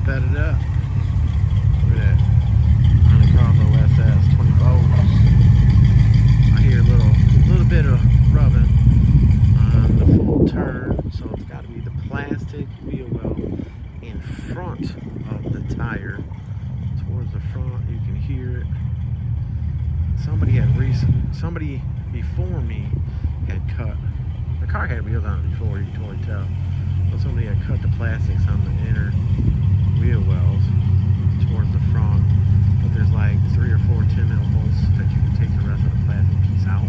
bedded up. Look at that. Monte-Carlo SS 24s. I hear a little bit of rubbing on the full turn, so it's got to be the plastic wheel well in front of the tire. Towards the front, you can hear it. Somebody before me had cut. The car had wheels on it before, you can totally tell. But somebody had cut the plastics on the inner wheel wells towards the front. But there's like 3 or 4 10 bolts that you can take the rest of the plastic piece out,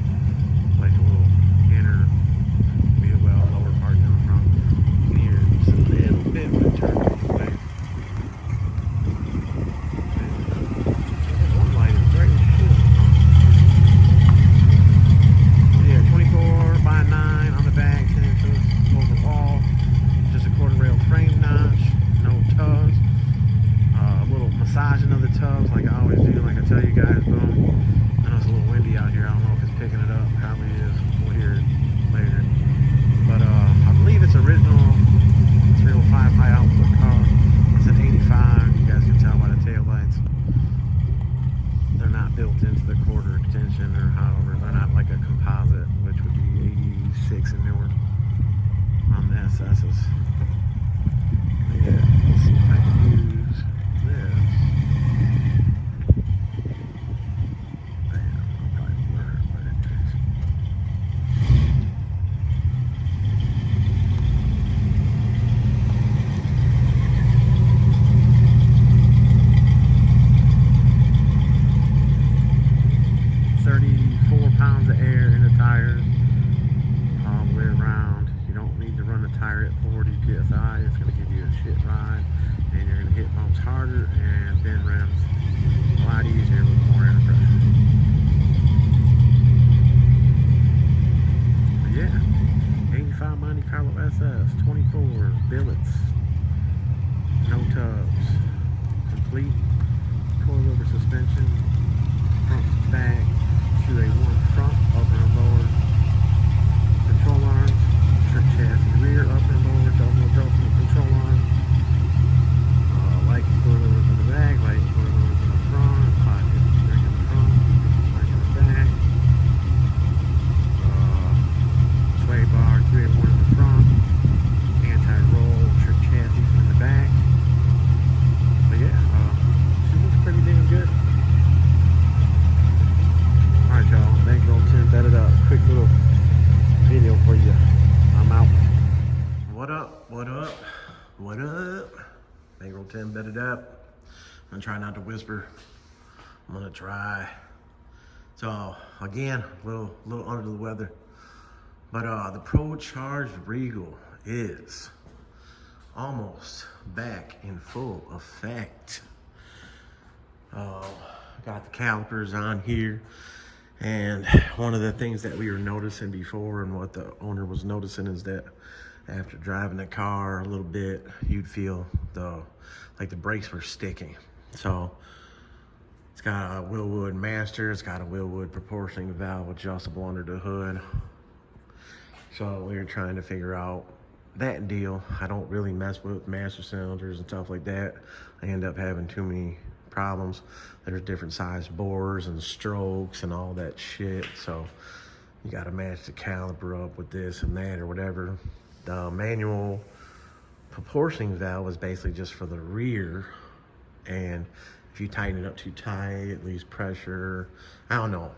like a little inner wheel well, lower part down the front. You can hear it just a little bit when it turns away. One light is bright as shit. Yeah, 24 by 9 on the back, 10 inches overall. Just a quarter rail frame notch, no tubs. A little massaging of the tubs like I always do, like I tell you guys. Boom. I know it's a little windy out here. I don't know if it's picking it up. Probably is. We'll hear it later. But I believe it's original 305 high output car. It's an 85. You guys can tell by the tail lights. They're not built into the quarter extension or however. They're not like a composite, which would be 86 and newer on the SS's. Yeah, let's see if I can use this. I'll probably blur it, but anyways. £34 of air in the tires all the way around. You don't need to run the tire at 40 psi. It's going to give you a shit ride, and you're going to hit bumps harder and bend rims a lot easier with more air pressure. But yeah, 85 Monte-Carlo SS 24 billets, no tubs, complete coilover suspension, front to back, 2A1 front, upper and lower control arms, trick chassis rear, upper and lower, double adjustable control arms, light coilovers in the back, light coilovers in the front, pocket spring in the front, spring in the back, sway bar, 3A1 in the front, anti-roll, trick chassis in the back. But yeah, she looks pretty damn good. Alright y'all, Bankroll 10 bedded up. Quick little video for you. I'm out. What up? What up? What up? Bankroll 10 bedded up. I'm gonna try not to whisper. I'm gonna try. So again, a little under the weather. But the ProCharge Regal is almost back in full effect. Got the calipers on here. And one of the things that we were noticing before, and what the owner was noticing, is that after driving the car a little bit, you'd feel like the brakes were sticking. So it's got a Willwood master, it's got a Willwood proportioning valve adjustable under the hood. So we were trying to figure out that deal. I don't really mess with master cylinders and stuff like that. I end up having too many problems. There's different size bores and strokes and all that shit, so you got to match the caliper up with this and that or whatever. The manual proportioning valve is basically just for the rear, and if you tighten it up too tight, it leaves pressure. I don't know,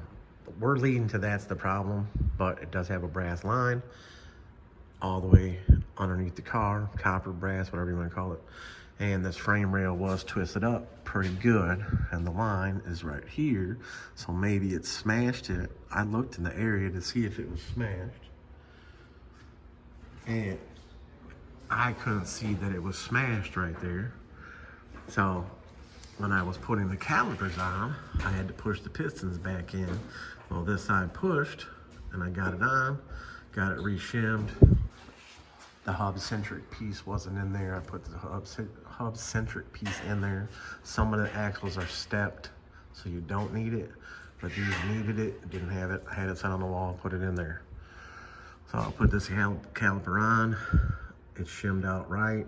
we're leading to that's the problem, but it does have a brass line all the way underneath the car, copper, brass, whatever you want to call it. And this frame rail was twisted up pretty good, and the line is right here, so maybe it smashed it. I looked in the area to see if it was smashed, and I couldn't see that it was smashed right there. So when I was putting the calipers on, I had to push the pistons back in. Well, this side pushed, and I got it on, got it re-shimmed. The hub-centric piece wasn't in there. I put the hub-centric piece in there. Some of the axles are stepped, so you don't need it. But these needed it, didn't have it. I had it set on the wall, put it in there. So I'll put this caliper on. It's shimmed out right.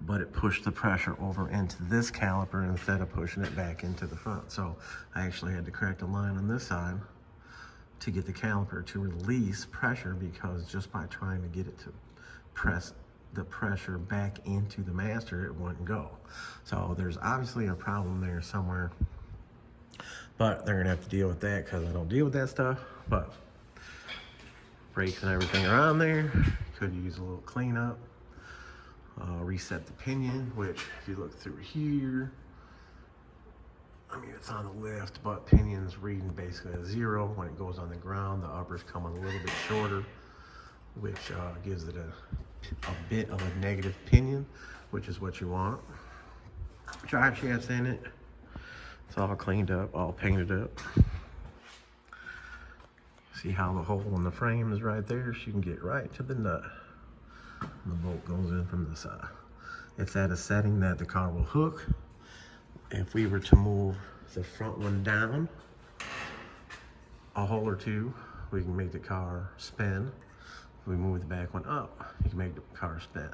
but it pushed the pressure over into this caliper instead of pushing it back into the front. So I actually had to correct a line on this side to get the caliper to release pressure, because just by trying to get it to press the pressure back into the master, it wouldn't go. So there's obviously a problem there somewhere, but they're gonna have to deal with that because I don't deal with that stuff. But brakes and everything are on there. Could use a little cleanup. Reset the pinion, which if you look through here, I mean, it's on the lift, but pinion's reading basically a 0. When it goes on the ground, the upper's coming a little bit shorter, which gives it a bit of a negative pinion, which is what you want. Drive shaft's in it. It's all cleaned up, all painted up. See how the hole in the frame is right there? So you can get right to the nut. And the bolt goes in from the side. It's at a setting that the car will hook. If we were to move the front one down a hole or two, we can make the car spin. If we move the back one up, you can make the car spin.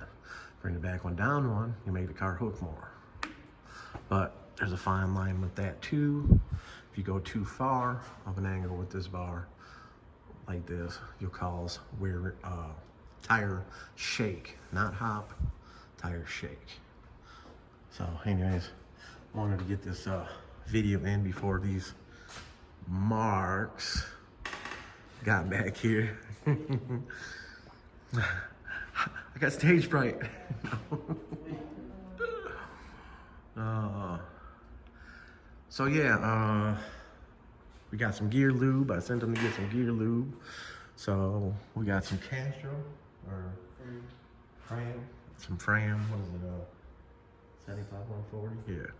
Bring the back one down one, you make the car hook more. But there's a fine line with that too. If you go too far of an angle with this bar, like this, you'll cause wear, tire shake, not hop, tire shake. So anyways, wanted to get this video in before these marks got back here. I got stage fright. So yeah, we got some gear lube. I sent them to get some gear lube. So we got some Castro or Fram, some Fram. What is it? 75 140. Yeah,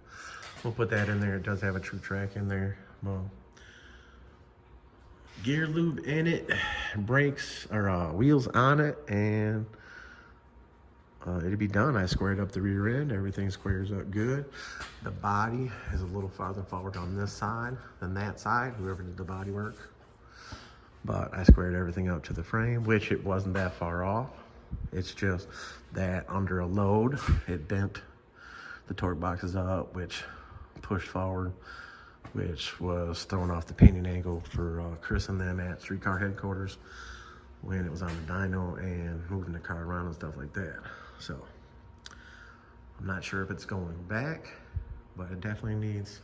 we'll put that in there. It does have a true track in there. Well, gear lube in it, brakes or wheels on it, and it'll be done. I squared up the rear end. Everything squares up good. The body is a little farther forward on this side than that side, whoever did the body work. But I squared everything up to the frame, which it wasn't that far off. It's just that under a load, it bent the torque boxes up, which pushed forward, which was throwing off the pinion angle for Chris and them at Street Car Headquarters when it was on the dyno and moving the car around and stuff like that. So I'm not sure if it's going back, but it definitely needs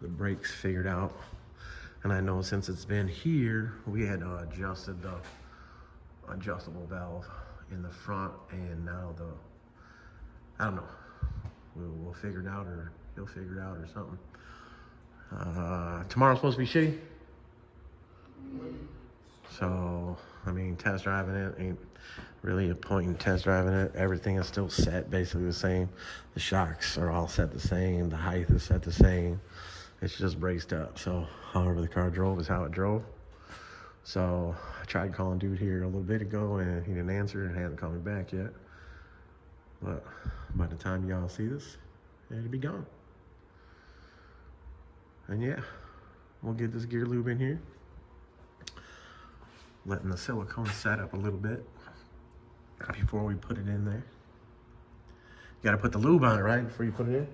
the brakes figured out. And I know since it's been here, we had adjusted the adjustable valve in the front, and now I don't know, we'll figure it out, or he'll figure it out or something. Tomorrow's supposed to be shitty. So, I mean, test driving it ain't really a point in test driving it. Everything is still set basically the same. The shocks are all set the same. The height is set the same. It's just braced up. So, however the car drove is how it drove. So, I tried calling dude here a little bit ago and he didn't answer and hasn't called me back yet. But by the time y'all see this, it'll be gone. And yeah, we'll get this gear lube in here. Letting the silicone set up a little bit before we put it in there. You gotta put the lube on it, right, before you put it in?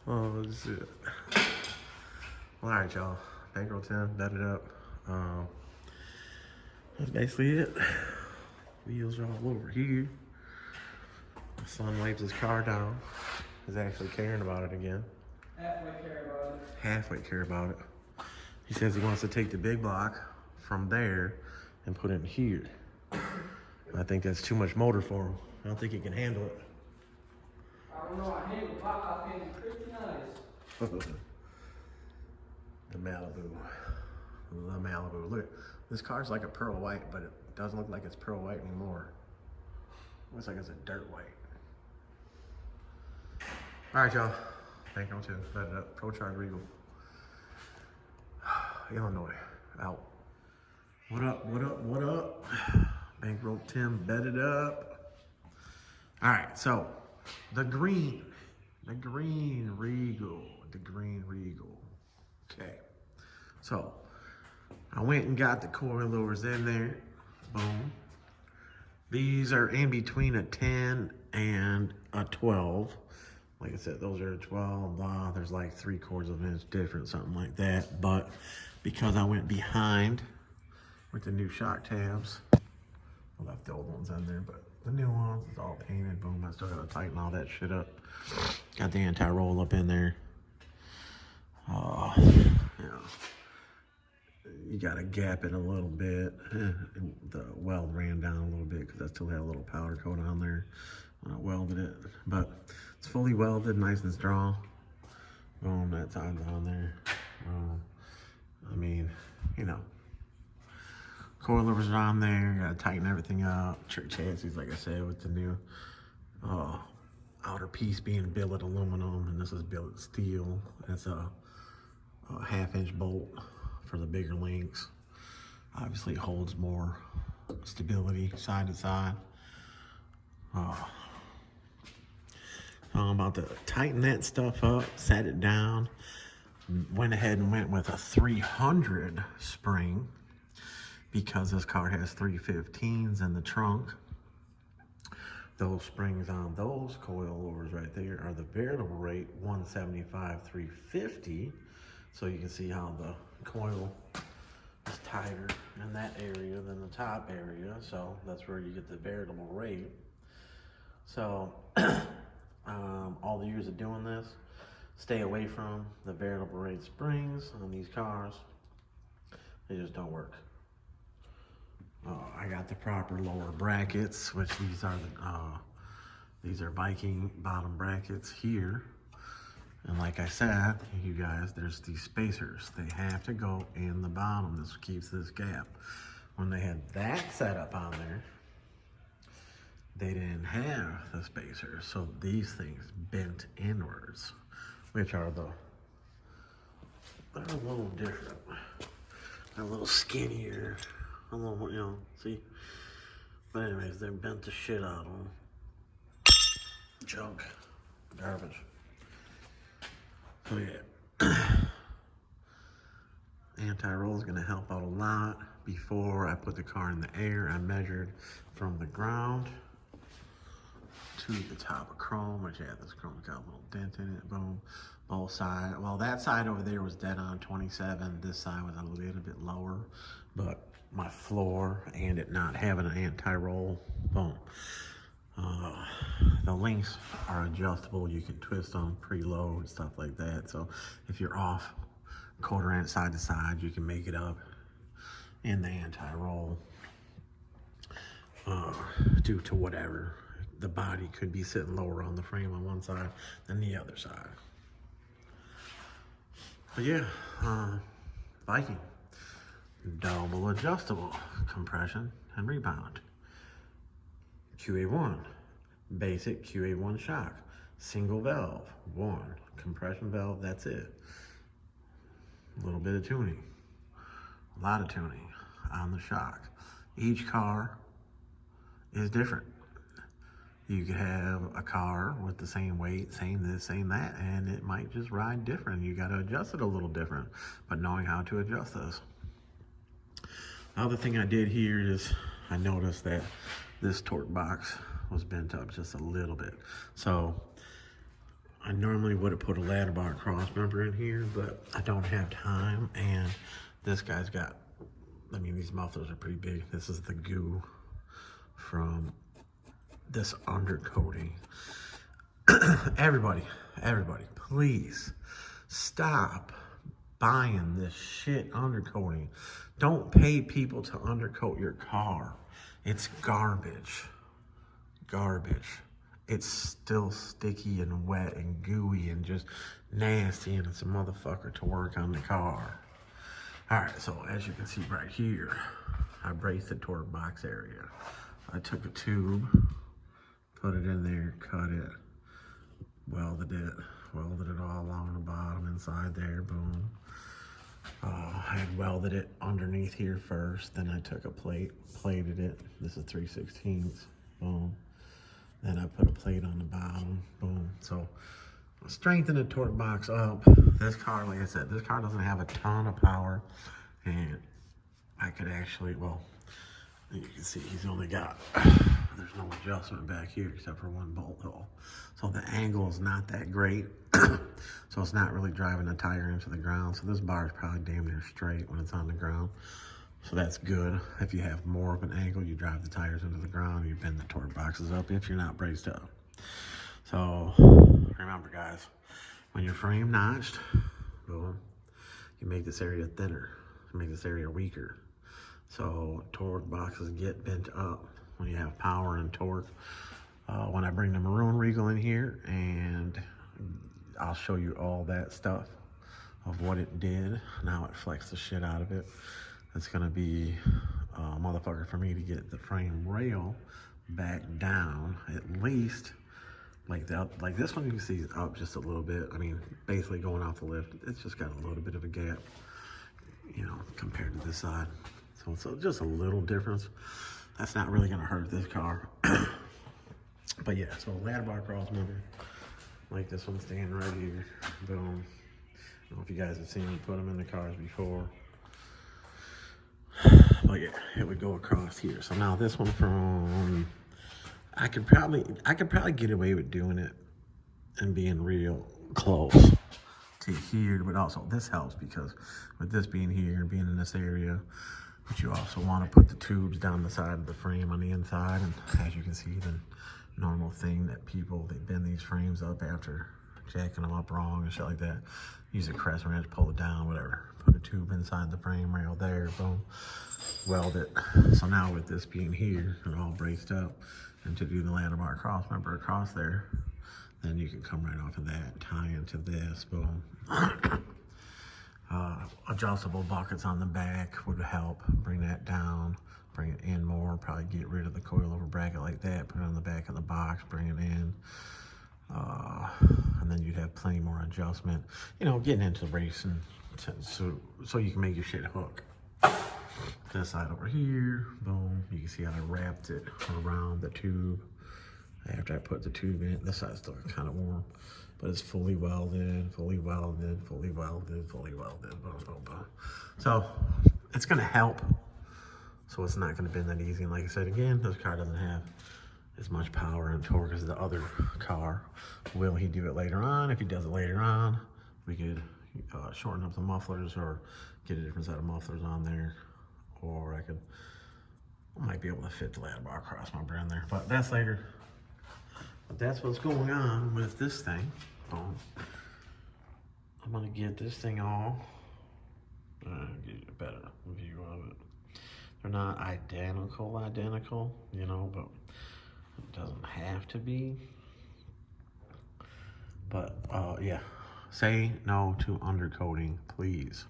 Oh, shit. All right, y'all. Bankroll 10, bet it up. That's basically it. Wheels are all over here. My son wipes his car down. He's actually caring about it again. Halfway care about it. Halfway care about it. He says he wants to take the big block from there and put it in here. I think that's too much motor for him. I don't think he can handle it. I don't know, I handle the block, I handle pretty nice. The Malibu. The Malibu. Look, this car's like a pearl white, but it doesn't look like it's pearl white anymore. It looks like it's a dirt white. All right, y'all. Bankroll 10, bet it up. ProCharge Regal. Illinois, out. What up, what up, what up? Bankroll 10, bet it up. All right, so the green Regal, Okay, so I went and got the coilovers in there. Boom. These are in between a 10 and a 12. Like I said, those are a 12. There's like 3/4 of an inch difference, something like that. But because I went behind with the new shock tabs, I left the old ones in there, but the new ones, it's all painted. Boom, I still gotta tighten all that shit up. Got the anti-roll up in there. You know, you gotta gap it a little bit. The weld ran down a little bit because I still had a little powder coat on there when I welded it. But it's fully welded, nice and strong. Boom, that side's on there. I mean, you know, coilovers are on there. Gotta tighten everything up. Trick chassis, like I said, with the new outer piece being billet aluminum, and this is billet steel. It's a 1/2-inch bolt for the bigger links. Obviously, it holds more stability side to side. I'm about to tighten that stuff up, set it down. Went ahead and went with a 300 spring because this car has 315s in the trunk. Those springs on those coilovers right there are the variable rate 175 350. So you can see how the coil is tighter in that area than the top area. So that's where you get the variable rate. So all the years of doing this, stay away from the variable rate springs on these cars. They just don't work. I got the proper lower brackets, which these are Viking bottom brackets here. And like I said, you guys, there's these spacers. They have to go in the bottom. This keeps this gap. When they had that set up on there, they didn't have the spacers. So these things bent inwards, which are they're a little different. They're a little skinnier, a little, you know, see? But anyways, they bent the shit out of them. Junk, garbage. So yeah, anti-roll is gonna help out a lot. Before I put the car in the air, I measured from the ground to the top of chrome, which yeah, this chrome's got a little dent in it. Boom, both sides. Well, that side over there was dead on 27. This side was a little bit lower, but my floor and it not having an anti-roll, boom. The links are adjustable. You can twist them, preload, stuff like that. So if you're off 1/4 inch side to side, you can make it up in the anti-roll due to whatever. The body could be sitting lower on the frame on one side than the other side. But yeah, Viking, double adjustable compression and rebound. QA1, basic QA1 shock, single valve, one compression valve, that's it. A little bit of tuning, a lot of tuning on the shock. Each car is different. You could have a car with the same weight, same this, same that, and it might just ride different. You got to adjust it a little different, but knowing how to adjust this. The other thing I did here is I noticed that this torque box was bent up just a little bit. So I normally would have put a ladder bar cross member in here, but I don't have time. And this guy's got, I mean, these mufflers are pretty big. This is the goo from this undercoating. Everybody, please stop buying this shit undercoating. Don't pay people to undercoat your car. It's garbage. It's still sticky and wet and gooey and just nasty, and it's a motherfucker to work on the car. All right, so as you can see right here, I braced the torque box area. I took a tube, put it in there, cut it, welded it all along the bottom, inside there, boom. I had welded it underneath here first, then I took a plate, plated it. This is 3/16, boom. Then I put a plate on the bottom, boom. So strengthen the torque box up. This car, like I said, this car doesn't have a ton of power, and I could actually, well, you can see he's only got, there's no adjustment back here except for one bolt hole. So the angle is not that great. So it's not really driving the tire into the ground. So this bar is probably damn near straight when it's on the ground. So that's good. If you have more of an angle, you drive the tires into the ground, you bend the torque boxes up if you're not braced up. So remember guys, when your frame notched, boom, you make this area thinner, you make this area weaker. So torque boxes get bent up when you have power and torque. When I bring the maroon Regal in here, and I'll show you all that stuff of what it did, now it flexed the shit out of it. It's gonna be a motherfucker for me to get the frame rail back down, at least like this one you can see is up just a little bit. I mean, basically going off the lift, it's just got a little bit of a gap, you know, compared to this side. So just a little difference. That's not really gonna hurt this car. But yeah, so ladder bar cross member, like this one standing right here, boom. I don't know if you guys have seen me put them in the cars before. But yeah, it would go across here. So now this one from, I could probably get away with doing it and being real close to here, but also this helps because with this being here and being in this area, but you also want to put the tubes down the side of the frame on the inside. And as you can see, the normal thing that people, they bend these frames up after jacking them up wrong and shit like that. Use a crest wrench, pull it down, whatever. Put a tube inside the frame rail there, boom, weld it. So now with this being here and all braced up, and to do the ladder bar cross member across there, then you can come right off of that, tie into this, boom. Adjustable buckets on the back would help bring that down, bring it in more, probably get rid of the coilover bracket like that, put it on the back of the box, bring it in. And then you'd have plenty more adjustment, you know, getting into racing, so you can make your shit hook. This side over here, boom, you can see how I wrapped it around the tube. After I put the tube in, this side's still kind of warm, but it's fully welded, fully welded, fully welded, fully welded, boom, boom, boom. So it's gonna help. So it's not gonna bend that easy. And like I said, again, this car doesn't have as much power and torque as the other car. Will he do it later on? If he does it later on, we could shorten up the mufflers or get a different set of mufflers on there. Or I might be able to fit the ladder bar cross member in there, but that's later. But that's what's going on with this thing. Boom. I'm gonna get this thing all, get you a better view of it. They're not identical, you know, but it doesn't have to be. But yeah, say no to undercoating, please.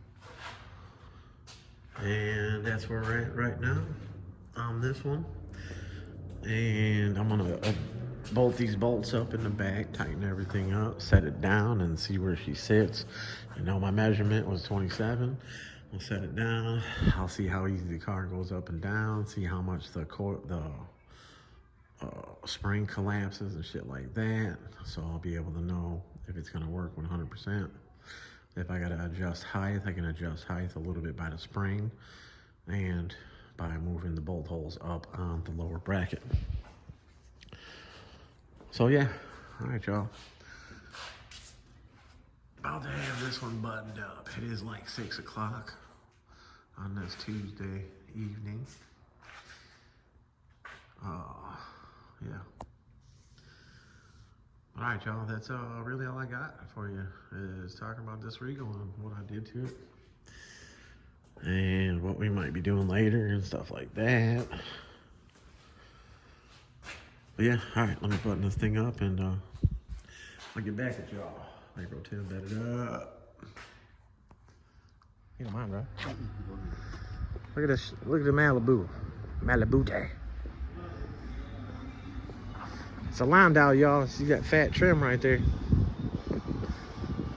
And that's where we're at right now on this one. And I'm gonna bolt these bolts up in the back, tighten everything up, set it down, and see where she sits. You know, my measurement was 27. I'll set it down. I'll see how easy the car goes up and down, see how much the spring collapses and shit like that. So I'll be able to know if it's gonna work 100%. If I gotta adjust height, I can adjust height a little bit by the spring and by moving the bolt holes up on the lower bracket. So yeah, all right, y'all. About to have this one buttoned up. It is like 6 o'clock on this Tuesday evening. Yeah. All right, y'all, that's really all I got for you, is talking about this Regal and what I did to it and what we might be doing later and stuff like that. But yeah, all right, let me button this thing up and I'll get back at y'all. Micro 10 bed it up. You don't mind, bro? Look at this, look at the Malibu day. It's a Landau, y'all. See that fat trim right there?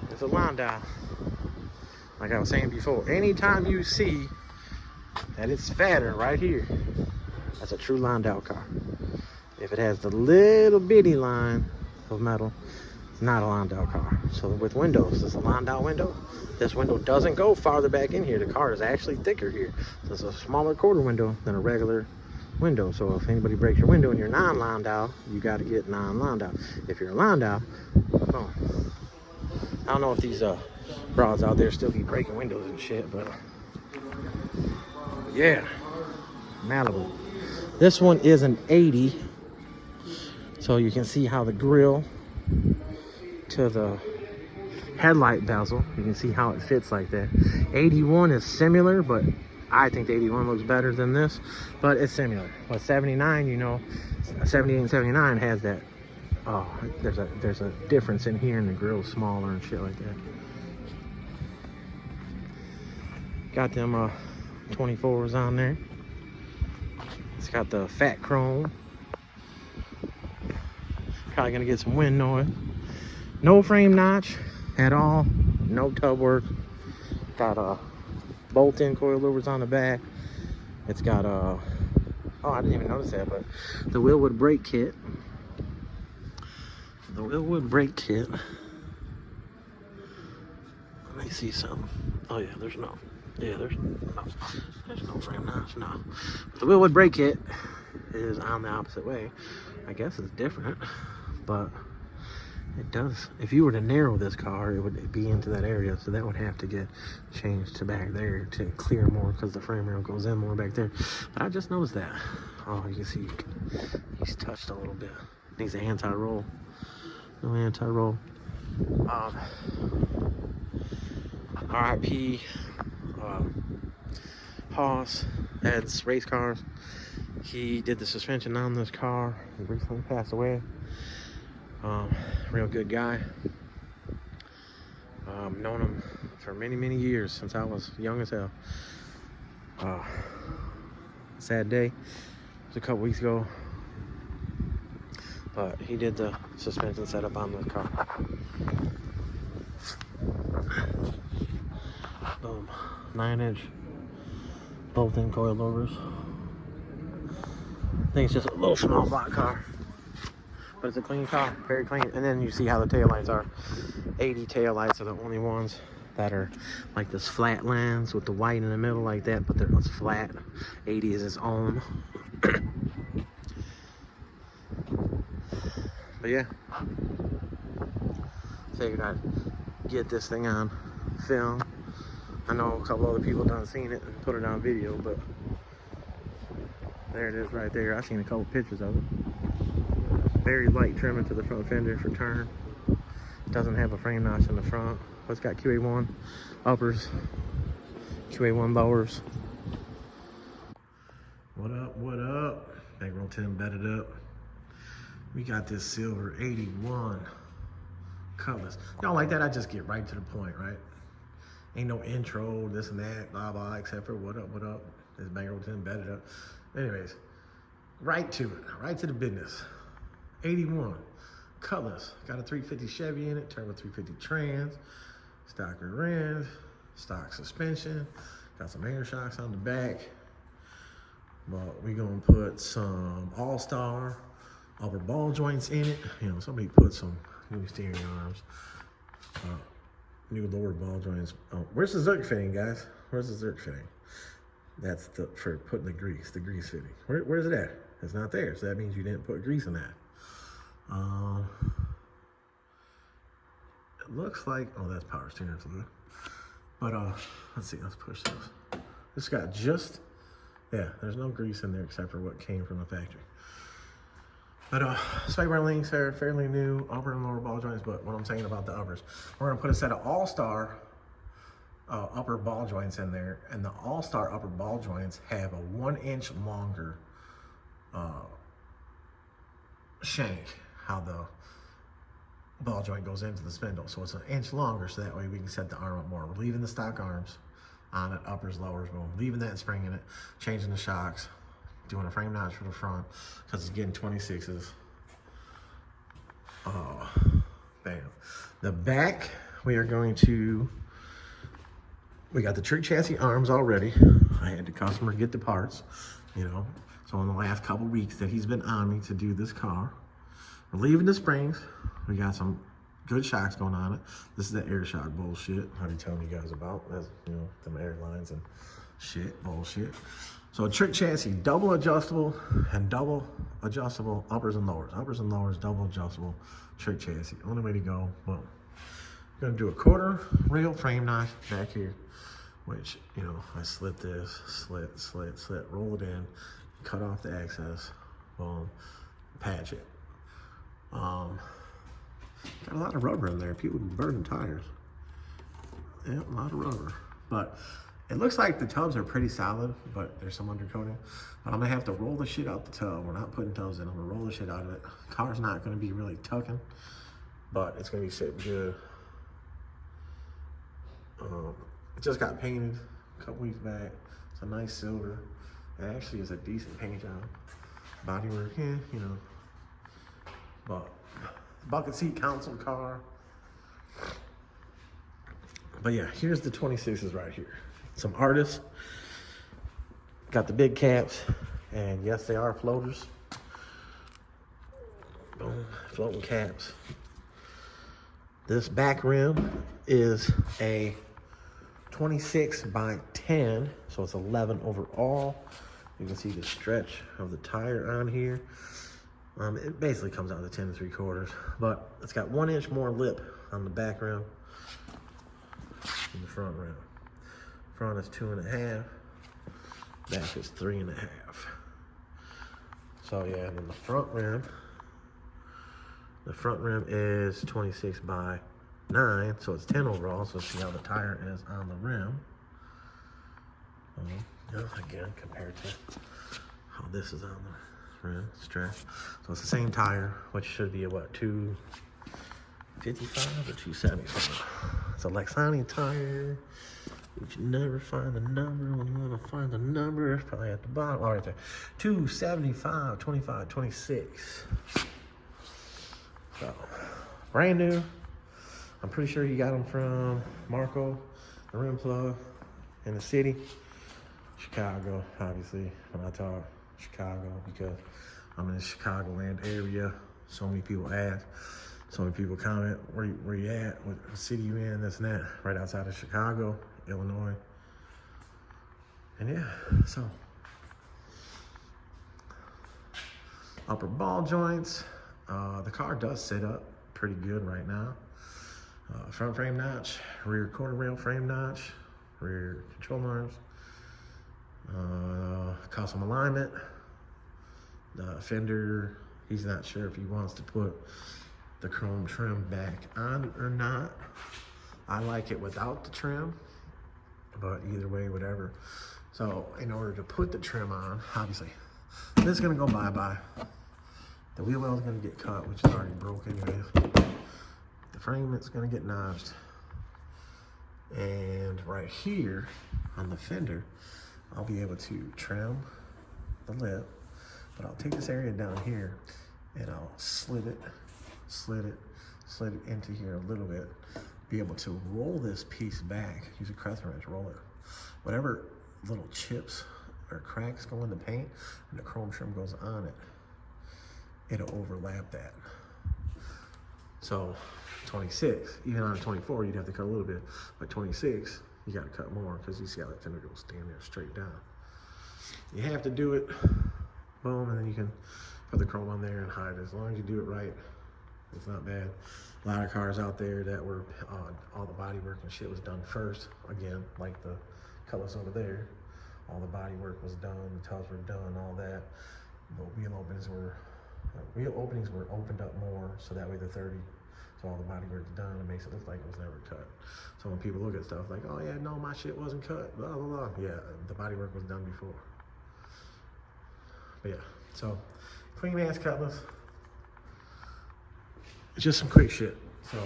It's a Landau. Like I was saying before, anytime you see that it's fatter right here, that's a true Landau car. If it has the little bitty line of metal, It's not a Landau car. So with windows, this is a Landau window. This window doesn't go farther back in here. The car is actually thicker here. So it's a smaller quarter window than a regular window. So if anybody breaks your window and you're non-Landau, you got to get non-Landau. If you're a Landau, oh, I don't know if these broads out there still be breaking windows and shit, but yeah, Malibu. This one is an 80, so you can see how the grill to the headlight bezel, you can see how it fits like that. 81 is similar, but I think the 81 looks better than this, but it's similar. But 79, you know, 78 and 79 has that. Oh, there's a difference in here, and the grill's smaller and shit like that. Got them 24s on there. It's got the fat chrome. Probably gonna get some wind noise. No frame notch at all. No tub work. Got bolt-in coilovers on the back. It's got oh, I didn't even notice that, but the Willwood brake kit. The Willwood brake kit. Let me see something. Oh yeah, there's no frame notch, no. But the Willwood brake kit is on the opposite way. I guess it's different, but it does. If you were to narrow this car, it would be into that area, so that would have to get changed to back there to clear more, because the frame rail goes in more back there. But I just noticed that. Oh, you can see he's touched a little bit. Needs an anti-roll. No anti-roll. RIP Haas, Ed's race cars. He did the suspension on this car. He recently passed away. Real good guy. Known him for many years, since I was young as hell. Sad day. It was a couple weeks ago, but he did the suspension setup on this car. Boom. 9-inch bolt-in coilovers. I think it's just a little small block car, but it's a clean car, very clean. And then you see how the taillights are. 80 taillights are the only ones that are like this flat lens with the white in the middle like that, but they're it's flat. 80 is its own. But yeah, figured I'd get this thing on film. I know a couple other people done seen it and put it on video, but there it is right there. I've seen a couple pictures of it. Very light trimming to the front fender for turn. Doesn't have a frame notch in the front, but it's got QA1 uppers, QA1 lowers. What up, what up? Bankroll 10 bedded up. We got this silver 81 Cutlass. Y'all like that? I just get right to the point, right? Ain't no intro, this and that, blah, blah, except for what up, what up? This Bankroll 10 bedded up. Anyways, right to it, right to the business. 81 Cutlass. Got a 350 Chevy in it, turbo 350 trans, stock rear rims, stock suspension, got some air shocks on the back. But we gonna put some All-Star upper ball joints in it. You know, somebody put some new steering arms, new lower ball joints. Oh, where's the Zerk fitting, guys? Where's the Zerk fitting? That's for putting the grease fitting. Where's it at? It's not there, so that means you didn't put grease in that. It looks like, oh, that's power steering fluid. But let's see, let's push those. This got just, yeah, there's no grease in there except for what came from the factory. But spike bar links are fairly new, upper and lower ball joints. But what I'm saying about the uppers, we're gonna put a set of All-Star upper ball joints in there, and the All-Star upper ball joints have a 1 inch longer shank, how the ball joint goes into the spindle. So it's 1 inch longer, so that way we can set the arm up more. We're leaving the stock arms on it, uppers, lowers, boom, leaving that spring in it, changing the shocks, doing a frame notch for the front, because it's getting 26s. Oh, bam. The back, we are going to, we got the trick chassis arms already. I had the customer get the parts, you know. So in the last couple weeks that he's been on me to do this car, we're leaving the springs. We got some good shocks going on it. This is the air shock bullshit I've been telling you guys about. That's, you know, them airlines and shit, bullshit. So trick chassis, double adjustable and double adjustable uppers and lowers. Uppers and lowers, double adjustable trick chassis. Only way to go. Well, I'm gonna do a quarter rail frame notch back here, which, you know, I slit this, slit, roll it in, cut off the excess, boom, patch it. Got a lot of rubber in there. People burn tires. Yeah, a lot of rubber. But it looks like the tubs are pretty solid, but there's some undercoating. But I'm gonna have to roll the shit out the tub. We're not putting tubs in. I'm gonna roll the shit out of it. Car's not gonna be really tucking, but it's gonna be sitting good. It just got painted a couple weeks back. It's a nice silver. It actually is a decent paint job. Bodywork, yeah, you know. But bucket seat console car. But yeah, here's the 26s right here. Some artists. Got the big caps. And yes, they are floaters. Boom, floating caps. This back rim is a 26 by 10, so it's 11 overall. You can see the stretch of the tire on here. It basically comes out to 10 3/4, but it's got 1 inch more lip on the back rim than the front rim. Front is 2.5, back is 3.5. So yeah, and then the front rim is 26 by 9, so it's 10 overall. So see how the tire is on the rim. Again, compared to how this is on the rim stretch. So it's the same tire, which should be a what, 255 or 275. It's a Lexani tire. Would you never find the number when you want to find the number? Probably at the bottom. Oh, right there. 275, 25, 26. So, brand new. I'm pretty sure you got them from Marco, the rim plug, in the city. Chicago, obviously, when I talk Chicago, because I'm in the Chicagoland area. So many people ask, so many people comment, where you at, what city you in, this and that, right outside of Chicago, Illinois. And yeah, so upper ball joints. The car does sit up pretty good right now. Front frame notch, rear quarter rail frame notch, rear control arms, custom alignment. The fender, he's not sure if he wants to put the chrome trim back on or not. I like it without the trim, but either way, whatever. So in order to put the trim on, obviously, this is gonna go bye-bye. The wheel well is gonna get cut, which is already broken anyway. The frame is gonna get notched. And right here on the fender, I'll be able to trim the lip, but I'll take this area down here and I'll slit it into here a little bit. Be able to roll this piece back, use a crescent wrench, roll it. Whatever little chips or cracks go in the paint and the chrome trim goes on it, it'll overlap that. So 26, even on a 24, you'd have to cut a little bit, but 26, you gotta cut more because you see how that fender goes stand there straight down. You have to do it, boom, and then you can put the chrome on there and hide it. As long as you do it right, it's not bad. A lot of cars out there that were, all the body work and shit was done first. Again, like the colors over there, all the body work was done, the tubs were done, all that. The wheel openings were opened up more, so that way the 30, so all the body work's done. It makes it look like it was never cut. So when people look at stuff like, oh yeah, no, my shit wasn't cut, blah, blah, blah. Yeah, the body work was done before. But yeah, so clean ass cutlass. Just some quick shit. So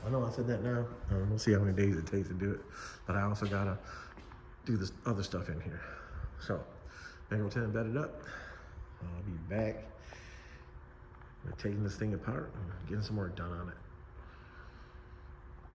I know I said that now. We'll see how many days it takes to do it. But I also gotta do this other stuff in here. So BANKROLL 10 bedded up. I'll be back. We're taking this thing apart and getting some work done on it.